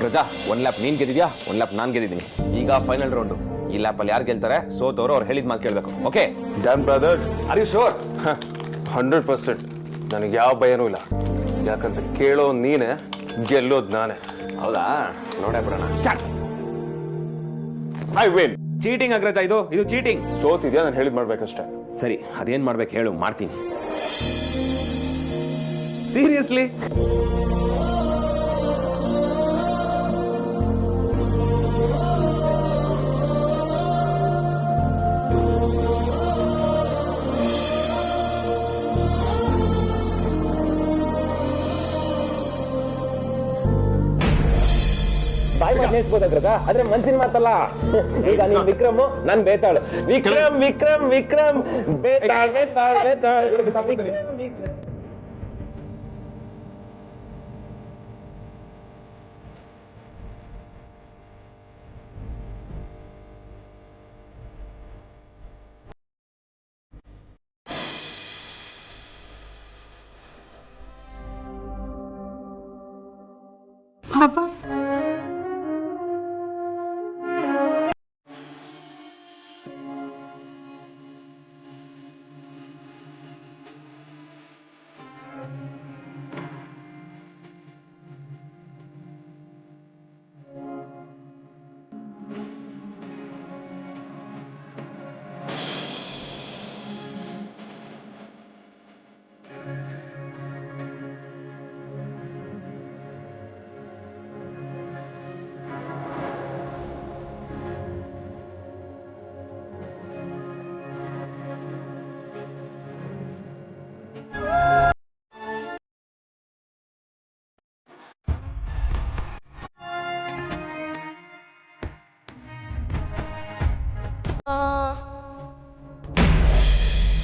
ಅಗ್ರಜ, 1 ಲ್ಯಾಪ್ ನೀನ್ ಗೆದ್ದಿದ್ಯಾ, 1 ಲ್ಯಾಪ್ ನಾನ್ ಗೆದ್ದಿದ್ದೀನಿ. ಈಗ final round. ಈ ಲ್ಯಾಪ್ ಅಲ್ಲಿ ಯಾರು ಗೆಲ್ತಾರೆ, ಸೋತವರು ಅವ್ರು ಹೇಳಿದ ಮಾತು ಕೇಳಬೇಕು. Okay Dan brother, are you sure? 100%. ನನಗೆ ಯಾವ ಭಯನೂ ಇಲ್ಲ. ಯಾಕಂದ್ರೆ ಕೇಳೋ ನೀನೆ, ಗೆಲ್ಲೋದು ನಾನೇ. ಹೌದಾ? ನೋಡೇ ಬಿಡೋಣ. I win. ಚೀಟಿಂಗ್ ಅಗ್ರಜ, ಇದು ಚೀಟಿಂಗ್. ಸೋತಿದ್ಯಾ, ನಾನು ಹೇಳಿದ್ ಮಾಡ್ಬೇಕಷ್ಟೇ. ಸರಿ, ಅದೇನ್ ಮಾಡ್ಬೇಕು ಹೇಳು, ಮಾಡ್ತೀನಿ. ಸೀರಿಯಸ್ಲಿ? ಬಾಯ್ ಮಾತೇಸ್ಬೋದಾಗ್ರಗ, ಆದ್ರೆ ಮನ್ಸಿನ ಮಾತಲ್ಲ. ಈಗ ನೀನ್ ವಿಕ್ರಮ್, ನಾನ್ ಬೇತಾಳ್. ವಿಕ್ರಮ್ ವಿಕ್ರಮ್ ವಿಕ್ರಮ್ ಬೇತಾಳ್ ಬೇತಾಳ್ ಬೇತಾಳ್. ಪಾಪ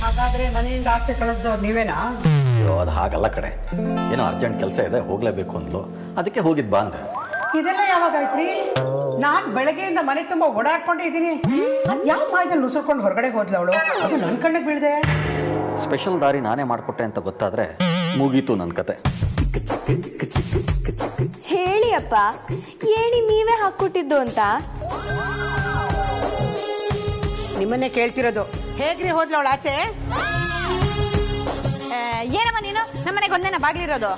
ಹಾಗಾದ್ರೆ ಮನೆಯಿಂದ ಆಚೆ ಕಳಿಸ್ದವ್ರು ನೀವೇನಾ? ಅಯ್ಯೋ, ಅದು ಹಾಗಲ್ಲ ಕಡೆ. ಏನೋ ಅರ್ಜೆಂಟ್ ಕೆಲಸ ಇದೆ, ಹೋಗ್ಲೇಬೇಕು ಅಂದ್ಲು, ಅದಕ್ಕೆ ಹೋಗಿದ್ ಬಾ ಅಂದೆ. ಇದೆಲ್ಲ ಯಾವಾಗಾಯ್ತ್ರಿ? ನಾನ್ ಬೆಳಗ್ಗೆಯಿಂದ ಮನೆ ತುಂಬಾ ಓಡಾಡ್ಕೊಂಡೇ ಇದ್ದೀನಿ. ಅದ್ ಯಾವ ಮಾಯದಲ್ಲಿ ನುಸುಳ್ಕೊಂಡು ಹೊರಗಡೆ ಹೋದ್ಲ ಅವಳು? ಅದು ನನ್ ಕಣ್ಣಿಗೆ ಬೀಳ್ದೆ. ಸ್ಪೆಷಲ್ ದಾರಿ ನಾನೇ ಮಾಡ್ಕೊಟ್ಟೆ ಅಂತ ಗೊತ್ತಾದ್ರೆ ಮುಗೀತು ನನ್ನ ಕತೆ. ಹೇಳಿ ಅಪ್ಪ, ಏಣಿ ನೀವೇ ಹಾಕ್ಕೊಟ್ಟಿದ್ದು ಅಂತ. ನಿಮ್ಮನ್ನೇ ಕೇಳ್ತಿರೋದು. ಹೇಗ್ರಿ ಹೋದ್ಲ ಅವಳು ಆಚೆ? ಏನಮ್ಮ ನೀನು, ನಮ್ಮನೆಗೆ ಒಂದೇನ ಬಾಗಿಲಿರೋದು?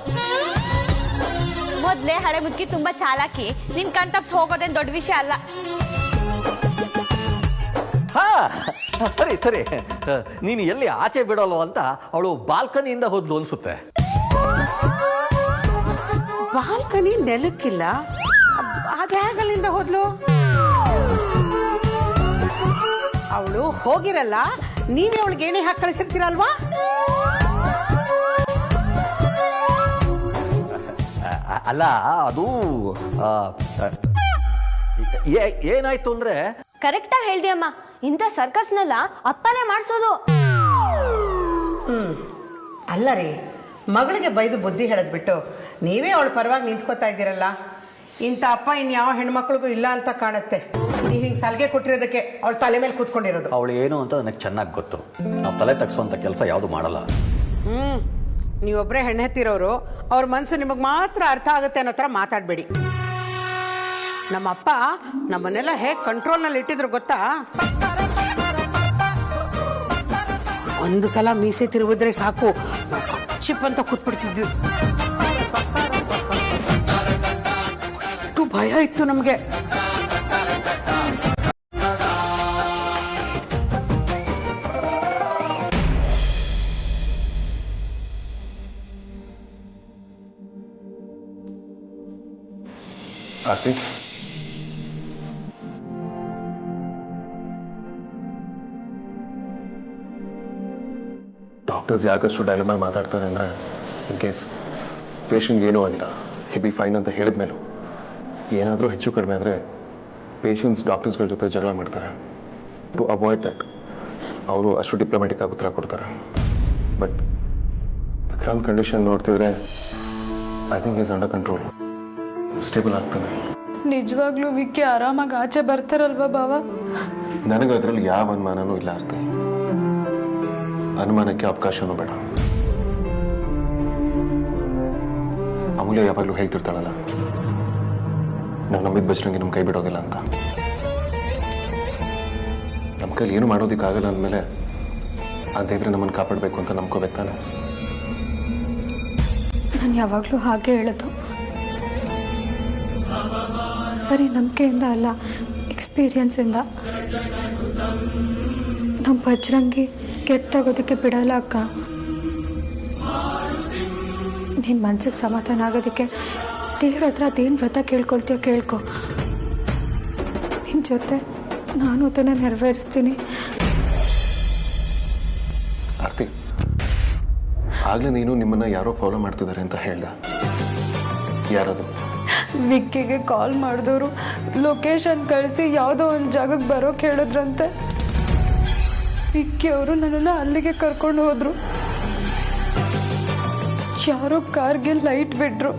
ಮೊದ್ಲೇ ಹಳೆ ಮುದುಕಿ ತುಂಬಾ ಚಾಲಾಕಿ. ನಿನ್ ಕಣ್ ತಪ್ಪಿಸಿ ಹೋಗೋದೇನ್ ದೊಡ್ಡ ವಿಷಯ ಅಲ್ಲ. ಹಾ ಸರಿ ಸರಿ, ನೀನು ಎಲ್ಲಿ ಆಚೆ ಬಿಡೋಲ್ವ ಅಂತ ಅವಳು ಬಾಲ್ಕನಿಯಿಂದ ಹೋದ್ಲು ಅನ್ಸುತ್ತೆ. ಬಾಲ್ಕನಿ ನೆಲಕ್ಕಿಲ್ಲ, ಅದ್ಯಾಗಲ್ಲಿಂದ ಹೋದ್ಲು? ಅವಳು ಹೋಗಿರಲ್ಲ, ನೀವೇ ಅವಳಿಗೆ ಏನೇ ಹಾಕಿ ಕಳಿಸಿರ್ತೀರಲ್ವಾ? ಅಲ್ಲ, ಅದು ಏನಾಯ್ತು ಅಂದ್ರೆ. ಕರೆಕ್ಟಾಗಿ ಹೇಳ್ದೆ ಅಮ್ಮ, ಇಂಥ ಸರ್ಕಸ್ನೆಲ್ಲ ಅಪ್ಪನೇ ಮಾಡಿಸೋದು. ಅಲ್ಲ ರೀ, ಮಗಳಿಗೆ ಬೈದು ಬುದ್ಧಿ ಹೇಳದ್ ಬಿಟ್ಟು ನೀವೇ ಅವಳ ಪರವಾಗಿ ನಿಂತ್ಕೋತಾ ಇದ್ದೀರಲ್ಲ. ಇಂಥ ಅಪ್ಪ ಇನ್ಯಾವ ಹೆಣ್ಮಕ್ಳಿಗೂ ಇಲ್ಲ ಅಂತ ಕಾಣುತ್ತೆ. ನೀವು ಹಿಂಗೆ ಸಲಿಗೆ ಕೊಟ್ಟಿರೋದಕ್ಕೆ ಅವಳ ತಲೆ ಮೇಲೆ ಕೂತ್ಕೊಂಡಿರೋದು. ಅವಳು ಏನು ಅಂತ ನನಗೆ ಚೆನ್ನಾಗಿ ಗೊತ್ತು. ನಾವು ತಲೆ ತಗ್ಸುವಂಥ ಕೆಲಸ ಯಾವುದು ಮಾಡಲ್ಲ. ನೀವೊಬ್ಬರೇ ಹೆಣ್ಣು ಹೆತ್ತಿರೋರು, ಅವ್ರ ಮನಸ್ಸು ನಿಮಗೆ ಮಾತ್ರ ಅರ್ಥ ಆಗುತ್ತೆ ಅನ್ನೋ ಥರ ಮಾತಾಡಬೇಡಿ. ನಮ್ಮಪ್ಪ ನಮ್ಮನ್ನೆಲ್ಲ ಹೇಗೆ ಕಂಟ್ರೋಲ್ನಲ್ಲಿ ಇಟ್ಟಿದ್ರು ಗೊತ್ತಾ? ಒಂದು ಸಲ ಮೀಸೆ ತಿರುಗಿದ್ರೆ ಸಾಕು, ಚಿಪ್ ಅಂತ ಕೂತ್ಬಿಡ್ತಿದ್ವಿ. ಅಷ್ಟು ಭಯ ಇತ್ತು ನಮಗೆ. ಆರ್ತಿ, ಡಾಕ್ಟರ್ಸ್ ಯಾಕಷ್ಟು ಡೈಲಮಾ ಮಾತಾಡ್ತಾರೆ ಅಂದರೆ, ಇನ್ ಕೇಸ್ ಪೇಷಂಟ್ಗೆ ಏನೂ ಆಗಿಲ್ಲ, ಹೆವಿ ಫೈನ್ ಅಂತ ಹೇಳಿದ ಮೇಲೂ ಏನಾದರೂ ಹೆಚ್ಚು ಕಡಿಮೆ ಅಂದರೆ ಪೇಷಂಟ್ಸ್ ಡಾಕ್ಟರ್ಸ್ಗಳ ಜೊತೆ ಜಗಳ ಮಾಡ್ತಾರೆ. ಟು ಅವಾಯ್ಡ್ ದಟ್ ಅವರು ಅಷ್ಟು ಡಿಪ್ಲೊಮ್ಯಾಟಿಕ್ ಆಗಿ ಉತ್ತರ ಕೊಡ್ತಾರೆ. ಬಟ್ ವಿಕ್ರಾಂತ್ ಕಂಡೀಷನ್ ನೋಡ್ತಿದ್ರೆ I think is under control, stable ಆಗ್ತಾನೆ. ನಿಜವಾಗ್ಲೂ ವಿಕ್ಕಿ ಆರಾಮಾಗಿ ಆಚೆ ಬರ್ತಾರಲ್ವಾ ಬಾವ? ನನಗೆ ಅದರಲ್ಲಿ ಯಾವ ಅನುಮಾನನೂ ಇಲ್ಲ ಆರ್ತಿ. ಅನುಮಾನಕ್ಕೆ ಅವಕಾಶನೂ ಬೇಡ. ಅಮೂಲ್ಯ ಯಾವಾಗಲೂ ಹೇಳ್ತಿರ್ತಾಳಲ್ಲ, ನಾವು ನಂಬಿದ ಬಜರಂಗಿ ನಮ್ಮ ಕೈ ಬಿಡೋದಿಲ್ಲ ಅಂತ. ನಮ್ಮ ಕೈಲಿ ಏನು ಮಾಡೋದಕ್ಕಾಗಲ್ಲ ಅಂದಮೇಲೆ ಆ ದೇವ್ರೆ ನಮ್ಮನ್ನು ಕಾಪಾಡಬೇಕು ಅಂತ ನಂಬ್ಕೋಬೇಕು ತಾನೆ. ನಾನು ಯಾವಾಗಲೂ ಹಾಗೆ ಹೇಳೋದು. ಬರೀ ನಂಬಿಕೆಯಿಂದ ಅಲ್ಲ, ಎಕ್ಸ್ಪೀರಿಯನ್ಸಿಂದ. ನಮ್ಮ ಬಜರಂಗಿ ಕೆಟ್ಟಾಗೋದಕ್ಕೆ ಬಿಡಲ್ಲ ಅಕ್ಕ. ನಿನ್ನ ಮನ್ಸಿಗೆ ಸಮಾಧಾನ ಆಗೋದಕ್ಕೆ ದೇವ್ರ ಹತ್ರ ಅದೇನು ವ್ರತ ಕೇಳ್ಕೊಳ್ತೀಯೋ ಕೇಳ್ಕೊ. ನಿನ್ನ ಜೊತೆ ನಾನು ಅದನ್ನು ನೆರವೇರಿಸ್ತೀನಿ. ಆರ್ತಿ, ಆಗಲೇ ನೀನು ನಿಮ್ಮನ್ನು ಯಾರೋ ಫಾಲೋ ಮಾಡ್ತಿದ್ದಾರೆ ಅಂತ ಹೇಳ್ದ. ಯಾರದು? ವಿಕ್ಕಿಗೆ ಕಾಲ್ ಮಾಡಿದವರು ಲೊಕೇಶನ್ ಕಳಿಸಿ ಯಾವುದೋ ಒಂದು ಜಾಗಕ್ಕೆ ಬರೋಕೆ ಹೇಳಿದ್ರಂತೆ. ವಿಕ್ಕಿ ಅವರು ನನ್ನನ್ನು ಅಲ್ಲಿಗೆ ಕರ್ಕೊಂಡು ಹೋದ್ರು. ಯಾರೋ ಕಾರ್ಗೆ ಲೈಟ್ ಬಿಟ್ರು.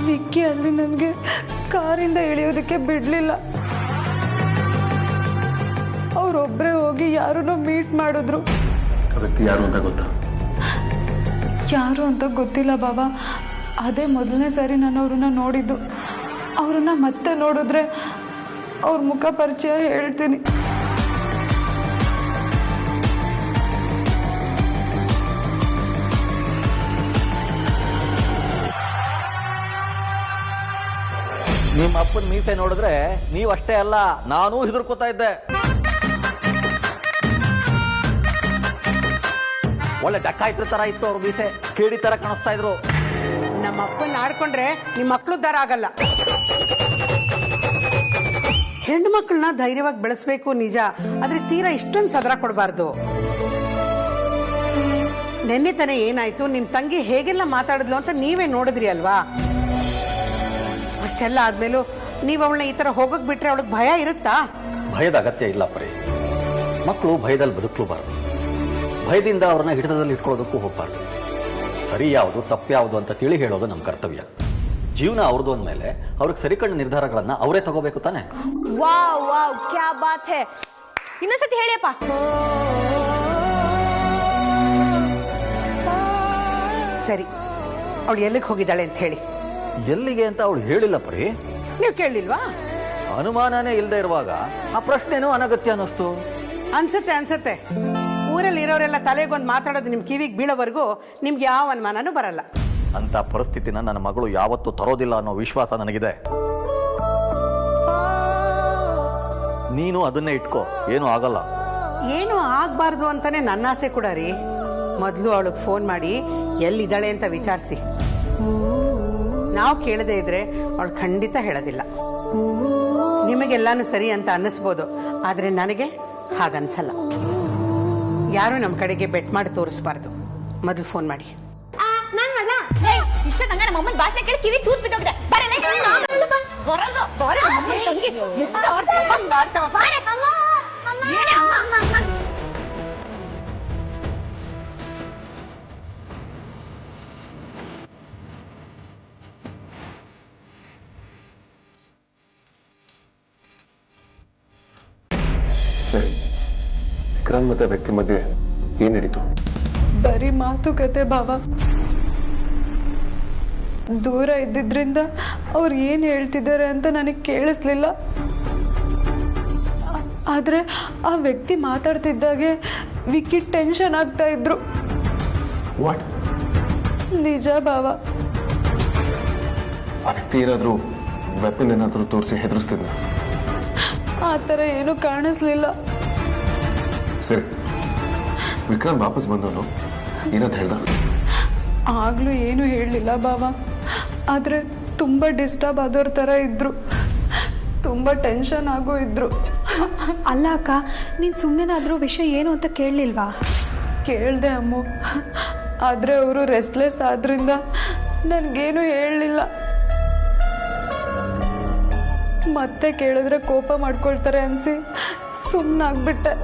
ವಿಕ್ಕಿ ಅಲ್ಲಿ ನನಗೆ ಕಾರಿಂದ ಇಳಿಯೋದಕ್ಕೆ ಬಿಡಲಿಲ್ಲ. ಅವರೊಬ್ಬರೇ ಹೋಗಿ ಯಾರನ್ನೋ ಮೀಟ್ ಮಾಡಿದ್ರು. ಆ ವ್ಯಕ್ತಿ ಯಾರು ಅಂತ ಗೊತ್ತಾ? ಯಾರು ಅಂತ ಗೊತ್ತಿಲ್ಲ ಬಾಬಾ. ಅದೇ ಮೊದಲನೇ ಸಾರಿ ನಾನು ಅವ್ರನ್ನ ನೋಡಿದ್ದು. ಅವ್ರನ್ನ ಮತ್ತೆ ನೋಡಿದ್ರೆ ಅವ್ರ ಮುಖ ಪರಿಚಯ ಹೇಳ್ತೀನಿ. ನಿಮ್ಮ ಅಪ್ಪನ ಮೀಸೆ ನೋಡಿದ್ರೆ ನೀವಷ್ಟೇ ಅಲ್ಲ, ನಾನೂ ಹೆದರ್ಕೋತಾ ಇದ್ದೆ. ಒಳ್ಳೆ ಡಕ್ಕಾಯ್ತ್ರ ತರ ಇತ್ತು ಅವ್ರ ಮೀಸೆ, ಕೇಳಿ ತರ ಕಾಣಿಸ್ತಾ ಇದ್ರು. ನಮ್ಮ ಅಪ್ಪನ ಆಡ್ಕೊಂಡ್ರೆ ನಿಮ್ಮ ಮಕ್ಕಳು ದಾರ ಆಗಲ್ಲ. ಹೆಣ್ಣು ಮಕ್ಕಳನ್ನ ಧೈರ್ಯವಾಗಿ ಬೆಳೆಸ್ಬೇಕು ನಿಜ, ಆದ್ರೆ ತೀರಾ ಇಷ್ಟೊಂದು ಸದರ ಕೊಡಬಾರ್ದು. ನೆನ್ನೆ ತಾನೇ ಏನಾಯ್ತು, ನಿಮ್ ತಂಗಿ ಹೇಗೆಲ್ಲ ಮಾತಾಡಿದ್ಲು ಅಂತ ನೀವೇ ನೋಡಿದ್ರಿ ಅಲ್ವಾ. ಅಷ್ಟೆಲ್ಲ ಆದ್ಮೇಲೂ ನೀವು ಅವಳನ್ನ ಈ ತರ ಹೋಗಕ್ ಬಿಟ್ರೆ ಅವಳಿಗೆ ಭಯ ಇರುತ್ತಾ? ಭಯದ ಅಗತ್ಯ ಇಲ್ಲ ಪರಿ. ಮಕ್ಕಳು ಭಯದಲ್ಲಿ ಬದುಕಲೂಬಾರ್ದು. ಭಯದಿಂದ ಅವ್ರನ್ನ ಹಿಡಿತದಲ್ಲಿ ಇಟ್ಕೊಳ್ಳೋದಕ್ಕೂ ಹೋಗ್ಬಾರ್ದು. ಸರಿ ಯಾವುದು ತಪ್ಪು ಯಾವುದು ಅಂತ ತಿಳಿ ಹೇಳೋದು ನಮ್ಮ ಕರ್ತವ್ಯ. ಜೀವನ ಅವ್ರದ್ದು ಅಂದಮೇಲೆ ಅವ್ರಿಗೆ ಸರಿಕಂಡ ನಿರ್ಧಾರಗಳನ್ನ ಅವರೇ ತಗೋಬೇಕು ತಾನೆ. ವಾವ್ ವಾವ್ ಕ್ಯಾ ಬಾತ್ ಹೈ. ಇನ್ನೊಂದ್ಸತಿ ಹೇಳಿಯಪ್ಪ. ಸರಿ, ಅವಳು ಎಲ್ಲಿಗೆ ಹೋಗಿದ್ದಾಳೆ ಅಂತ ಹೇಳಿ. ಎಲ್ಲಿಗೆ ಅಂತ ಅವಳು ಹೇಳಿಲ್ಲ ಪರಿ. ನೀವು ಕೇಳಲಿಲ್ವಾ? ಅನುಮಾನನೇ ಇಲ್ಲದೆ ಇರುವಾಗ ಆ ಪ್ರಶ್ನೆನೂ ಅನಗತ್ಯ ಅನ್ನಿಸ್ತು. ಅನ್ಸತ್ತೆ. ಊರಲ್ಲಿ ಇರೋರೆಲ್ಲ ತಲೆಗೊಂದು ಮಾತಾಡೋದು ನಿಮ್ ಕಿವಿಗೆ ಬೀಳೋವರೆಗೂ ನಿಮ್ಗೆ ಯಾವ ಅನುಮಾನನೂ ಬರಲ್ಲ. ಅಂತ ಪರಿಸ್ಥಿತಿನ ನನ್ನ ಮಗಳು ಯಾವತ್ತೂ ತರೋದಿಲ್ಲ ಅನ್ನೋ ವಿಶ್ವಾಸ ನನಗಿದೆ. ನೀನು ಅದನ್ನೇ ಇಟ್ಕೋ, ಏನೂ ಆಗಲ್ಲ. ಏನು ಆಗ್ಬಾರ್ದು ಅಂತಾನೆ ನನ್ನ ಆಸೆ ಕೂಡ ರೀ. ಮೊದಲು ಅವಳಿಗೆ ಫೋನ್ ಮಾಡಿ ಎಲ್ಲಿದ್ದಾಳೆ ಅಂತ ವಿಚಾರಿಸಿ. ನಾವು ಕೇಳದೇ ಇದ್ರೆ ಅವಳು ಖಂಡಿತ ಹೇಳೋದಿಲ್ಲ. ನಿಮಗೆಲ್ಲಾನು ಸರಿ ಅಂತ ಅನ್ನಿಸ್ಬೋದು, ಆದ್ರೆ ನನಗೆ ಹಾಗನ್ಸಲ್ಲ. ಯಾರು ನಮ್ಮ ಕಡೆಗೆ ಬೆಟ್ ಮಾಡಿ ತೋರಿಸ್ಬಾರ್ದು. ಮೊದಲು ಫೋನ್ ಮಾಡಿ. ನಾನ್ ಮಾಡ್ಲಾ? ಇಷ್ಟ ತಂಗ ನಮ್ಮ ಅಮ್ಮನ ಭಾಷೆ ಕೇಳಿ ಕಿವಿ ತೂತ್ ಬಿಟ್ಟೋಗಿದೆ. ಬರಲ್ಲ ಸರಿ, ವಿಕ್ರಮ್ ಮತ್ತೆ ವ್ಯಕ್ತಿ ಮಧ್ಯೆ ಏನ್ ನಡೀತು? ಬರೀ ಮಾತುಕತೆ ಬಾಬಾ. ದೂರ ಇದ್ದಿದ್ರಿಂದ ಅವ್ರು ಏನು ಹೇಳ್ತಿದ್ದಾರೆ ಅಂತ ನನಗೆ ಕೇಳಿಸ್ಲಿಲ್ಲ. ಆದರೆ ಆ ವ್ಯಕ್ತಿ ಮಾತಾಡ್ತಿದ್ದಾಗೆ ವಿಕ್ಕಿ ಟೆನ್ಷನ್ ಆಗ್ತಾ ಇದ್ರು. ವಾಟ್? ನಿಜ ಬಾಬಾ. ಆ ವ್ಯಕ್ತಿ ಏನಾದರೂ ವೆಪನ್ ಏನಾದರೂ ತೋರಿಸಿ ಹೆದರಿಸ್ತಿದ್ನ? ಆ ಥರ ಏನೂ ಕಾಣಿಸ್ಲಿಲ್ಲ. ಸರಿ, ವಿಕ್ರಮ್ ವಾಪಸ್ ಬಂದವನು ಏನಂತ ಹೇಳ್ದ? ಆಗ್ಲೂ ಏನು ಹೇಳಲಿಲ್ಲ ಬಾಬಾ. ಆದರೆ ತುಂಬ ಡಿಸ್ಟರ್ಬ್ ಆದವ್ರ ಥರ ಇದ್ರು, ತುಂಬ ಟೆನ್ಷನ್ ಆಗೋ ಇದ್ರು. ಅಲ್ಲ ಅಕ್ಕ, ನೀನು ಸುಮ್ಮನೆನಾದರೂ ವಿಷಯ ಏನು ಅಂತ ಕೇಳಲಿಲ್ವಾ? ಕೇಳಿದೆ ಅಮ್ಮು, ಆದರೆ ಅವರು ರೆಸ್ಟ್ಲೆಸ್ ಆದ್ರಿಂದ ನನಗೇನು ಹೇಳಲಿಲ್ಲ. ಮತ್ತೆ ಕೇಳಿದ್ರೆ ಕೋಪ ಮಾಡ್ಕೊಳ್ತಾರೆ ಅನಿಸಿ ಸುಮ್ಮನಾಗ್ಬಿಟ್ಟೆ.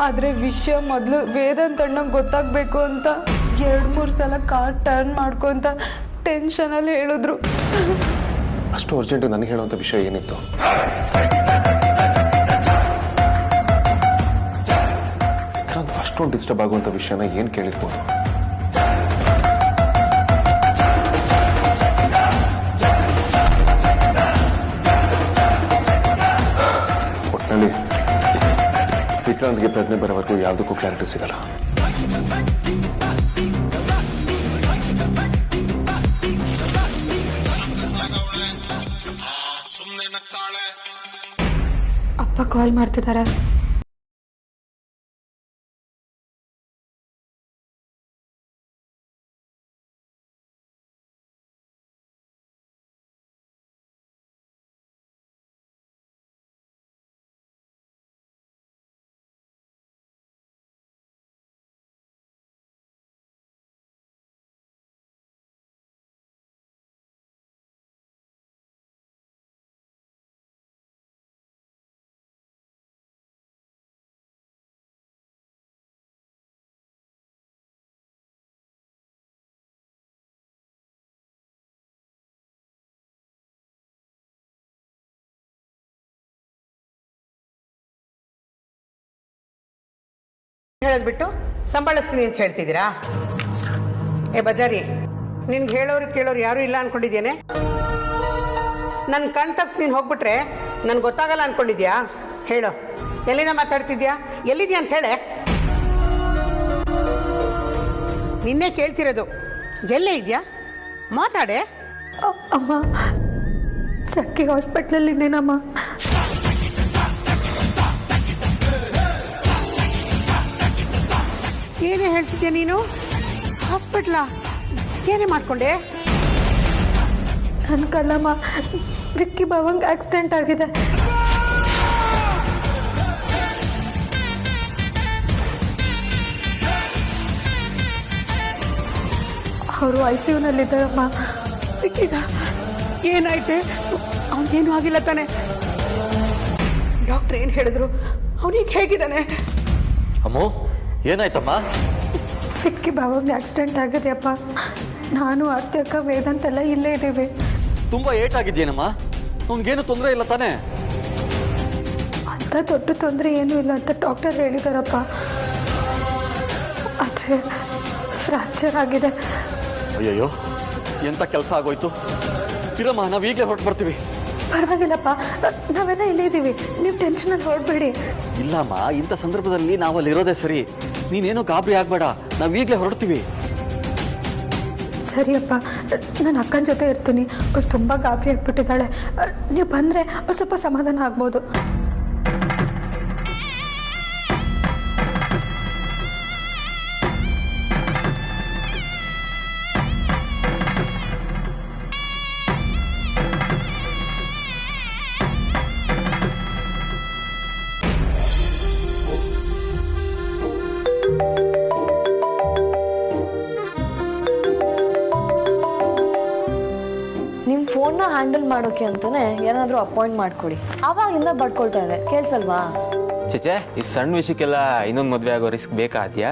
ಆದರೆ ವಿಷಯ ಮೊದಲು ವೇದಾಂತ್ ಅಣ್ಣಂಗೆ ಗೊತ್ತಾಗಬೇಕು ಅಂತ 2-3 ಸಲ ಕಾರ್ ಟರ್ನ್ ಮಾಡ್ಕೊಂತ ಟೆನ್ಷನಲ್ಲಿ ಹೇಳಿದ್ರು. ಅಷ್ಟು ಅರ್ಜೆಂಟ್ ನನಗೆ ಹೇಳುವಂಥ ವಿಷಯ ಏನಿತ್ತು? ಅಷ್ಟೊಂದು ಡಿಸ್ಟರ್ಬ್ ಆಗುವಂಥ ವಿಷಯನ ಏನು ಕೇಳಿರ್ಬೋದು? ವಿಕ್ರಾಂತ್ಗೆ ಪ್ರಜ್ಞೆ ಬರೋವರೆಗೂ ಯಾವುದಕ್ಕೂ ಕ್ಲಾರಿಟಿ ಸಿಗಲ್ಲ. ಅಪ್ಪ ಕಾಲ್ ಮಾಡ್ತಿದ್ದಾರೆ. ಹೇಳದ್ಬಿಟ್ಟು ಸಂಭಾಳಿಸ್ತೀನಿ ಅಂತ ಹೇಳ್ತಿದ್ದೀರಾ? ಏ ಬಜಾರಿ, ನಿನ್ಗೆ ಹೇಳೋರು ಕೇಳೋರು ಯಾರೂ ಇಲ್ಲ ಅನ್ಕೊಂಡಿದ್ದೇನೆ. ನನ್ನ ಕಣ್ ತಪ್ಪಿಸಿ ನೀನು ಹೋಗ್ಬಿಟ್ರೆ ನನ್ಗೆ ಗೊತ್ತಾಗಲ್ಲ ಅನ್ಕೊಂಡಿದ್ಯಾ? ಹೇಳು, ಎಲ್ಲಿಂದ ಮಾತಾಡ್ತಿದ್ಯಾ? ಎಲ್ಲಿದ್ಯಾ ಅಂತ ಹೇಳೆ. ನಿನ್ನೆ ಕೇಳ್ತಿರೋದು, ಎಲ್ಲೇ ಇದೆಯಾ? ಮಾತಾಡೆ. ಅಮ್ಮ, ಸಕ್ಕಿ ಹಾಸ್ಪಿಟ್ಲಲ್ಲಿದ್ದೇನಮ್ಮ. ಏನೇ ಹೇಳ್ತಿದ್ಯಾ ನೀನು? ಹಾಸ್ಪಿಟ್ಲಾ? ಏನೇ ಮಾಡ್ಕೊಂಡೆ? ನನ್ನ ಕಲ್ಲಮ್ಮ, ವಿಕ್ಕಿ ಬಾವಂಗೆ ಆಕ್ಸಿಡೆಂಟ್ ಆಗಿದೆ. ಅವರು ICUನಲ್ಲಿದ್ದಾರಮ್ಮ. ವಿಕ್ಕಿಗ ಏನಾಯ್ತೆ? ಅವನಿಗೇನು ಆಗಿಲ್ಲ ತಾನೆ? ಡಾಕ್ಟ್ರ್ ಏನು ಹೇಳಿದ್ರು? ಅವನಿಗೆ ಹೇಗಿದ್ದಾನೆ? ಅಮ್ಮೋ, ಏನಾಯ್ತಮ್ಮ? ವಿಕ್ಕಿ ಬಾವಂಗೆ ಆಕ್ಸಿಡೆಂಟ್ ಆಗಿದೆಯಪ್ಪ. ನಾನು ಆರ್ತಿ ಅಕ್ಕ ವೇದಾಂತ್ ಎಲ್ಲ ಇಲ್ಲೇ ಇದ್ದೀವಿ. ತುಂಬಾ ಏಟಾಗಿದ್ದೇನಮ್ಮ? ಅವ್ನಿಗೇನು ತೊಂದರೆ ಇಲ್ಲ ತಾನೇ? ಅಂತ ದೊಡ್ಡ ತೊಂದರೆ ಏನೂ ಇಲ್ಲ ಅಂತ ಡಾಕ್ಟರ್ ಹೇಳಿದಾರಪ್ಪ. ಆದರೆ ಫ್ರ್ಯಾಕ್ಚರ್ ಆಗಿದೆ. ಅಯ್ಯಯ್ಯೋ, ಎಂತ ಕೆಲಸ ಆಗೋಯ್ತು. ಇರಮ್ಮ, ನಾವು ಈಗಲೇ ಹೊರಟು ಬರ್ತೀವಿ. ಪರವಾಗಿಲ್ಲಪ್ಪ, ನಾವೆಲ್ಲ ಇಲ್ಲೇ ಇದ್ದೀವಿ. ನೀವು ಟೆನ್ಷನಲ್ಲಿ ಹೊರಡ್ಬೇಡಿ. ಇಲ್ಲಮ್ಮ, ಇಂಥ ಸಂದರ್ಭದಲ್ಲಿ ನಾವು ಅಲ್ಲಿರೋದೇ ಸರಿ. ನೀನೇನೋ ಗಾಬರಿ ಆಗ್ಬೇಡ, ನಾವು ಈಗಲೇ ಹೊರಡ್ತೀವಿ. ಸರಿಯಪ್ಪ, ನಾನು ಅಕ್ಕನ ಜೊತೆ ಇರ್ತೀನಿ. ಅವಳು ತುಂಬ ಗಾಬರಿ ಆಗಿಬಿಟ್ಟಿದ್ದಾಳೆ. ನೀವು ಬಂದರೆ ಅವಳು ಸ್ವಲ್ಪ ಸಮಾಧಾನ ಆಗ್ಬೋದು. ನಿಮ್ಮ ಫೋನ್ನ ಹ್ಯಾಂಡಲ್ ಮಾಡೋಕೆ ಅಂತಾನೆ ಏನಾದರೂ ಅಪಾಯಿಂಟ್ ಮಾಡ್ಕೊಡಿ. ಆವಾಗಿಂದ ಬಡ್ಕೊಳ್ತಾ ಇದೆ, ಕೇಳಿಸಲ್ವಾ? ಚೇಚೆ, ಈ ಸಣ್ಣ ವಿಷಯಕ್ಕೆಲ್ಲ ಇನ್ನೊಂದು ಮದುವೆ ಆಗೋ ರಿಸ್ಕ್ ಬೇಕಾದ್ಯಾ?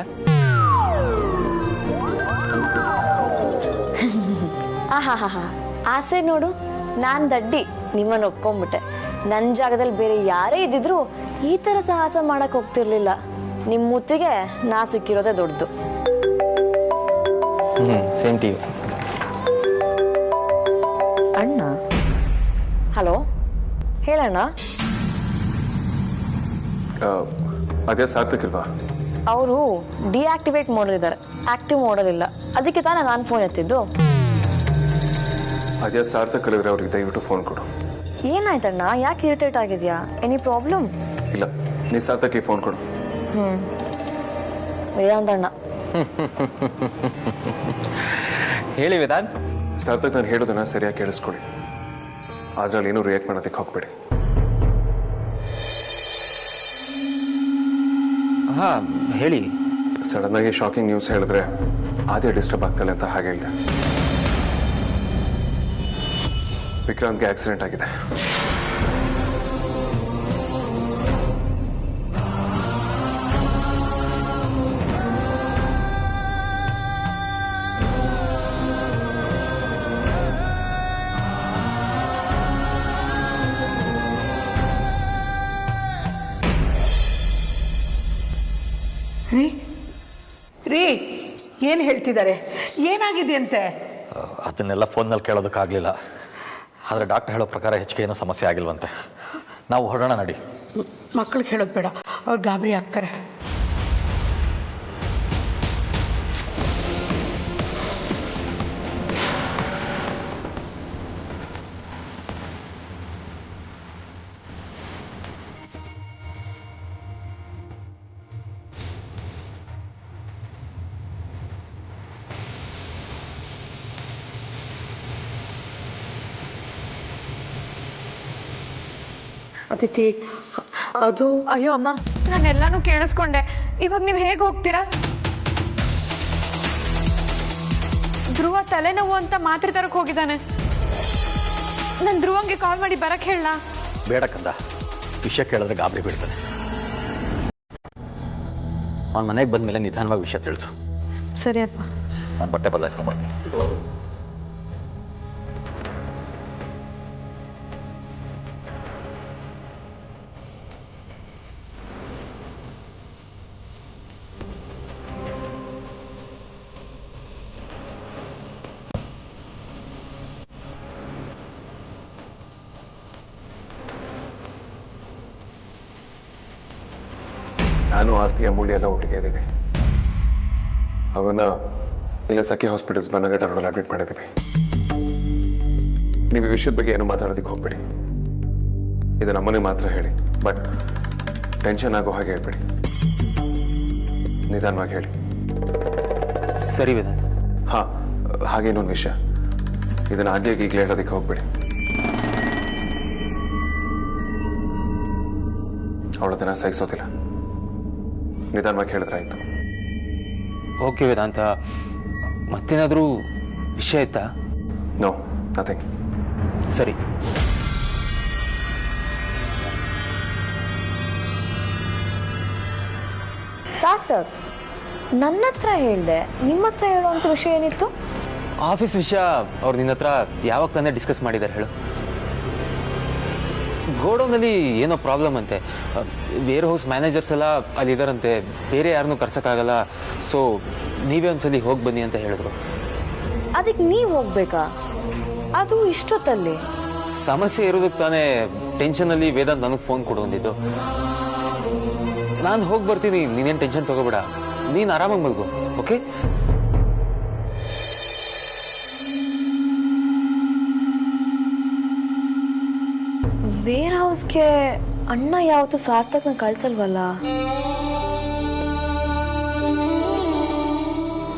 ಆಹಾ, ಆಸೆ ನೋಡು. ನಾನು ದಡ್ಡಿ ನಿಮ್ಮನ್ನು ಒಪ್ಕೊಂಡ್ಬಿಟ್ಟೆ. ನನ್ನ ಜಾಗದಲ್ಲಿ ಬೇರೆ ಯಾರೇ ಇದ್ದಿದ್ರು ಈ ಥರ ಸಾಹಸ ಮಾಡಕ್ ಹೋಗ್ತಿರ್ಲಿಲ್ಲ. ನಿಮ್ಮ ಮುತ್ತಿಗೆ ನಾ ಸಿಕ್ಕಿರೋದೇ ದೊಡ್ಡದು. Same to you. ಅಣ್ಣ, ಹಲೋ, ಹೇಳಣ್ಣ. ಅದೇ ಸಾರ್ಥಕ್ ಇಲ್ವಾ? ಅವರು ಡಿಆಕ್ಟಿವೇಟ್ ಮೋಡಲ್ ಇದ್ದಾರೆ, ಆಕ್ಟಿವ್ ಮೋಡಲ್ ಇಲ್ಲ. ಅದಕ್ಕೆ ತಾನೇ ನಾನು ಫೋನ್ ಎತ್ತಿದ್ದು. ಅದೇ ಸಾರ್ಥಕ್ ಕಲಿದ್ರೆ ಅವ್ರಿಗೆ ದಯವಿಟ್ಟು ಫೋನ್ ಕೊಡು. ಏನಾಯ್ತಣ್ಣ? ಯಾಕೆ ಇರಿಟೇಟ್ ಆಗಿದ್ಯಾ? Any problem? ಇಲ್ಲ, ನೀ ಸಾರ್ಥಕ್ಕೆ ಫೋನ್ ಕೊಡು. ವೇದಾಂತಣ್ಣ. ಹೇಳಿ ವೇದಾಂತ್. ಸಾರ್ಥಕ್ ನಾನು ಹೇಳೋದನ್ನ ಸರಿಯಾಗಿ ಕೇಳಿಸ್ಕೊಳ್ಳಿ. ಅದ್ರಲ್ಲಿ ಏನೂ ರಿಯಾಕ್ಟ್ ಮಾಡೋದಕ್ಕೆ ಹೋಗ್ಬೇಡಿ. ಹಾ, ಹೇಳಿ. ಸಡನ್ ಆಗಿ ಶಾಕಿಂಗ್ ನ್ಯೂಸ್ ಹೇಳಿದ್ರೆ ಅದೇ ಡಿಸ್ಟರ್ಬ್ ಆಗ್ತಲ್ಲ ಅಂತ ಹಾಗೆ ಹೇಳಿದೆ. ವಿಕ್ರಾಂತ್ಗೆ ಆಕ್ಸಿಡೆಂಟ್ ಆಗಿದೆ. ರೀ, ಏನು ಹೇಳ್ತಿದ್ದಾರೆ? ಏನಾಗಿದೆಯಂತೆ? ಅದನ್ನೆಲ್ಲ ಫೋನ್ನಲ್ಲಿ ಕೇಳೋದಕ್ಕಾಗಲಿಲ್ಲ. ಆದರೆ ಡಾಕ್ಟರ್ ಹೇಳೋ ಪ್ರಕಾರ ಹೆಚ್ಚಿಗೆ ಏನೋ ಸಮಸ್ಯೆ ಆಗಿಲ್ವಂತೆ. ನಾವು ಹೊರಡೋಣ ನಡಿ. ಮಕ್ಕಳಿಗೆ ಹೇಳೋದು ಬೇಡ, ಅವ್ರು ಗಾಬರಿ ಆಗ್ತಾರೆ. ಅದಿತಿ, ಅದು ಅಯ್ಯೋ ಅಮ್ಮ, ನಾನೆಲ್ಲಾನು ಕೇಳಿಸ್ಕೊಂಡೆ. ಇವಾಗ ನೀವು ಹೇಗೆ ಹೋಗ್ತೀರಾ? ಧ್ರುವ ತಲೆನೋವು ಅಂತ ಮಾತ್ರೆ ತರಕ್ಕೆ ಹೋಗಿದ್ದಾನೆ. ನಾನು ಧ್ರುವಂಗೆ ಕಾಲ್ ಮಾಡಿ ಬರಕ್ಕೆ ಹೇಳ. ಬೇಡ ಕಂದ, ವಿಷಯ ಕೇಳಿದ್ರೆ ಗಾಬರಿ ಬೀಳ್ತಾನೆ. ಅವ್ನ ಮನೆಗೆ ಬಂದ್ಮೇಲೆ ನಿಧಾನವಾಗಿ ವಿಷಯ ತಿಳಿಸು. ಸರಿ ಅಪ್ಪ. ನಾನು ಬಟ್ಟೆ ಬದಲಾಯಿಸ್ಕೊಂಡ್ಬರ್ತೀನಿ. ನಾನು ಆರ್ತಿ ಅಮೂಲ್ಯ ಎಲ್ಲ ಒಟ್ಟಿಗೆ ಇದ್ದೀವಿ. ಅವನ್ನ ಇಲ್ಲ ಸಖಿ ಹಾಸ್ಪಿಟಲ್ಸ್ ಬನ್ನಘಟ್ಟ ರೋಡಲ್ಲಿ ಅಡ್ಮಿಟ್ ಮಾಡಿದ್ದೀವಿ. ನೀವು ಈ ವಿಷಯದ ಬಗ್ಗೆ ಏನು ಮಾತಾಡೋದಕ್ಕೆ ಹೋಗ್ಬೇಡಿ. ಇದು ನಮ್ಮನೆ ಮಾತ್ರ ಹೇಳಿ, ಬಟ್ ಟೆನ್ಷನ್ ಆಗೋ ಹಾಗೆ ಹೇಳ್ಬೇಡಿ. ನಿಧಾನವಾಗಿ ಹೇಳಿ. ಸರಿ ವೇದಾಂತ್. ಹಾಂ, ಹಾಗೆ ಇನ್ನೊಂದು ವಿಷಯ, ಇದನ್ನು ಆದ್ಯಾಗಿ ಈಗಲೇ ಹೇಳೋದಕ್ಕೆ ಹೋಗ್ಬೇಡಿ. ಅವಳದನ್ನ ಸಹಿಸೋದಿಲ್ಲ. ನಿಧಾನವಾಗಿ ಹೇಳಿದ್ರೆ ಆಯ್ತು. ಓಕೆ ವೇದಾಂತ, ಮತ್ತೇನಾದರೂ ವಿಷಯ ಆಯ್ತಾ? No, nothing. ಸರಿ. ಸಾರ್ಥಕ್, ನನ್ನ ಹತ್ರ ಹೇಳ್ದೆ, ನಿಮ್ಮ ಹತ್ರ ಹೇಳುವಂಥ ವಿಷಯ ಏನಿತ್ತು? ಆಫೀಸ್ ವಿಷಯ ಅವ್ರು ನಿನ್ನ ಹತ್ರ ಯಾವಾಗ ತಾನೇ ಡಿಸ್ಕಸ್ ಮಾಡಿದ್ದಾರೆ ಹೇಳು? ಗೋಡೌನಲ್ಲಿ ಏನೋ ಪ್ರಾಬ್ಲಮ್ ಅಂತೆ. ವೇರ್ ಹೌಸ್ ಮ್ಯಾನೇಜರ್ಸ್ ಎಲ್ಲ ಅಲ್ಲಿದ್ದಾರಂತೆ, ಬೇರೆ ಯಾರನ್ನೂ ಕರ್ಸೋಕ್ಕಾಗಲ್ಲ. ಸೊ ನೀವೇ ಒಂದ್ಸಲಿ ಹೋಗಿ ಬನ್ನಿ ಅಂತ ಹೇಳಿದ್ರು. ಅದಕ್ಕೆ ನೀವು ಹೋಗ್ಬೇಕಾ? ಅದು ಇಷ್ಟೊತ್ತಲ್ಲಿ? ಸಮಸ್ಯೆ ಇರೋದಕ್ಕೆ ತಾನೇ ಟೆನ್ಷನಲ್ಲಿ ವೇದಾಂತ್ ನನಗೆ ಫೋನ್ ಕೊಡು ಅಂದಿದ್ದು. ನಾನು ಹೋಗಿ ಬರ್ತೀನಿ, ನೀನೇನು ಟೆನ್ಷನ್ ತಗೋಬೇಡ. ನೀನು ಆರಾಮಾಗಿ ಮಲ್ಗು, ಓಕೆ? ವೇರ್ ಹೌಸ್ಗೆ ಅಣ್ಣ ಯಾವತ್ತು ಸಾರ್ಥಕ್ನ ಕಳ್ಸಲ್ವಲ್ಲ?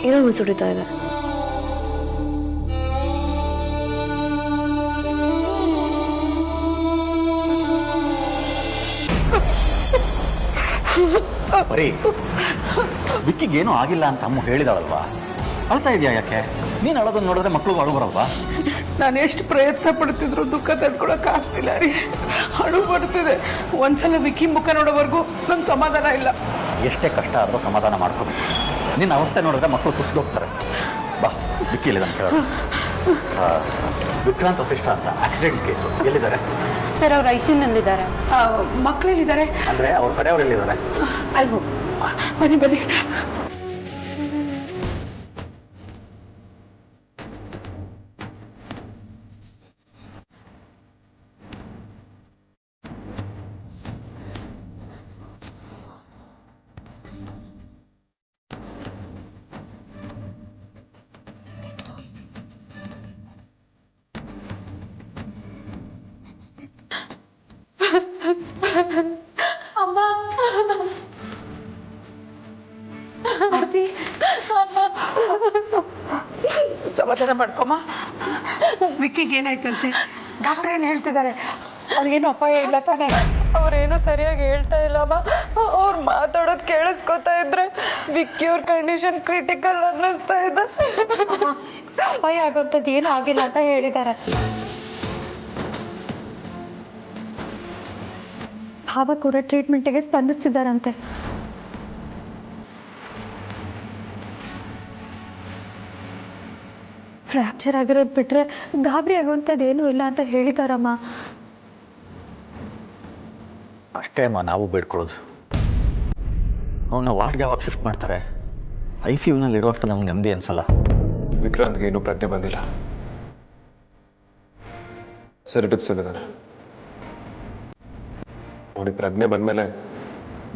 ಏನೋ ಮುಸುಡಿತಾ ಇದೆ. ಬರೀ ವಿಕ್ಕಿಗೇನೂ ಆಗಿಲ್ಲ ಅಂತ ಅಮ್ಮ ಹೇಳಿದಾಳಲ್ವಾ? ಅಳ್ತಾ ಇದೆಯಾ ಯಾಕೆ? ನೀನು ಅಳೋದನ್ನ ನೋಡಿದ್ರೆ ಮಕ್ಳಿಗೂ ಅಳು ಬರಲ್ವಾ? ನಾನು ಎಷ್ಟು ಪ್ರಯತ್ನ ಪಡ್ತಿದ್ರು ದುಃಖ ತಡ್ಕೊಳಕ್ ಆಗ್ತಿಲ್ಲ ರೀ. ಅಳು ಬರ್ತಿದೆ. ಒಂದ್ಸಲ ವಿಕ್ಕಿ ಮುಖ ನೋಡೋವರೆಗೂ ನಂಗೆ ಸಮಾಧಾನ ಇಲ್ಲ. ಎಷ್ಟೇ ಕಷ್ಟ ಆದರೂ ಸಮಾಧಾನ ಮಾಡ್ಕೋಬೇಕು. ನಿನ್ನ ಅವಸ್ಥೆ ನೋಡಿದ್ರೆ ಮಕ್ಕಳು ಕುಸಿದೋಗ್ತಾರೆ. ಬಾ, ವಿಕ್ಕಿ ಇಲ್ಲ ಅಂತ ಕೇಳೋದು. ವಿಕ್ರಾಂತ್ ವಸಿಷ್ಠ ಅಂತ ಆಕ್ಸಿಡೆಂಟ್ ಕೇಸು. ಎಲ್ಲಿದ್ದಾರೆ ಸರ್? ಅವ್ರು ಐಸಿಯುನಲ್ಲಿದ್ದಾರೆ. ಮಕ್ಕಳೆಲ್ಲಿದ್ದಾರೆ? ಅಂದರೆ ಅವ್ರ ಕಡೆಯವ್ರು ಎಲ್ಲಿದ್ದಾರೆ? ಅಲ್ವೋ, ಬನ್ನಿ ಬನ್ನಿ. ಅಮ್ಮ, ಸಮಾಧಾನ ಮಾಡ್ಕೊಮ್ಮ. ವಿಕ್ಕಿಗೆ ಏನಾಯ್ತಂತೆ? ಡಾಕ್ಟರ್ ಏನು ಹೇಳ್ತಿದ್ದಾರೆ? ಅವ್ರಿಗೇನು ಅಪಾಯ ಇಲ್ಲ ತಾನೇ? ಅವ್ರೇನು ಸರಿಯಾಗಿ ಹೇಳ್ತಾ ಇಲ್ಲ ಅಮ್ಮ. ಅವ್ರು ಮಾತಾಡೋದು ಕೇಳಿಸ್ಕೊತಾ ಇದ್ರೆ ವಿಕ್ಕಿ ಅವ್ರ ಕಂಡೀಷನ್ ಕ್ರಿಟಿಕಲ್ ಅನ್ನಿಸ್ತಾ ಇದೆ. ಅಪಾಯ ಆಗೋಂಥದ್ದು ಏನೂ ಆಗಿಲ್ಲ ಅಂತ ಹೇಳಿದ್ದಾರೆ. ಭಾವ ಕೂಡ ಟ್ರೀಟ್ಮೆಂಟಿಗೆ ಸ್ಪಂದಿಸ್ತಿದ್ದಾರಂತೆ. ಫ್ರ್ಯಾಕ್ಚರ್ ಆಗಿರೋದು ಬಿಟ್ಟರೆ ಗಾಬರಿ ಆಗುವಂಥದ್ದು ಏನೂ ಇಲ್ಲ ಅಂತ ಹೇಳಿದಾರಮ್ಮ. ಅಷ್ಟೇ ಅಮ್ಮ ನಾವು ಬೇಡ್ಕೊಳ್ಳೋದು. ಅವನ್ನ ವಾರ್ಡ್ಗೆ ಯಾವಾಗ ಶಿಫ್ಟ್ ಮಾಡ್ತಾರೆ? ICUನಲ್ಲಿ ಇರುವಷ್ಟು ನಮ್ಗೆ ನೆಮ್ಮದಿ ಅನ್ಸಲ್ಲ. ವಿಕ್ರಾಂತ್ಗೆ ಇನ್ನೂ ಪ್ರಜ್ಞೆ ಬಂದಿಲ್ಲ. ಸೆಡೆಟಿವ್ಸ್ ಇದ್ದಾನೆ. ನೋಡಿ, ಪ್ರಜ್ಞೆ ಬಂದಮೇಲೆ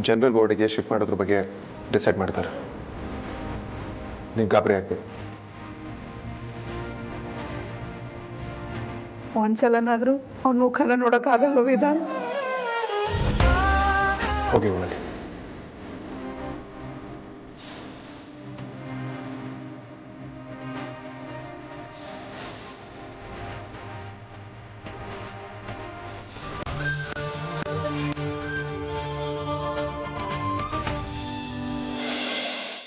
ಜನರಲ್ ವಾರ್ಡಿಗೆ ಶಿಫ್ಟ್ ಮಾಡೋದ್ರ ಬಗ್ಗೆ ಡಿಸೈಡ್ ಮಾಡ್ತಾರೆ. ನೀವು ಗಾಬರಿ ಆಗ್ಬೇಕು. ಒಂದ್ಸಲನಾದ್ರೂ ಅವ್ನ ಮುಖನ ನೋಡೋಕ್ಕಾಗಲ್ವ ವಿಧಾನ್?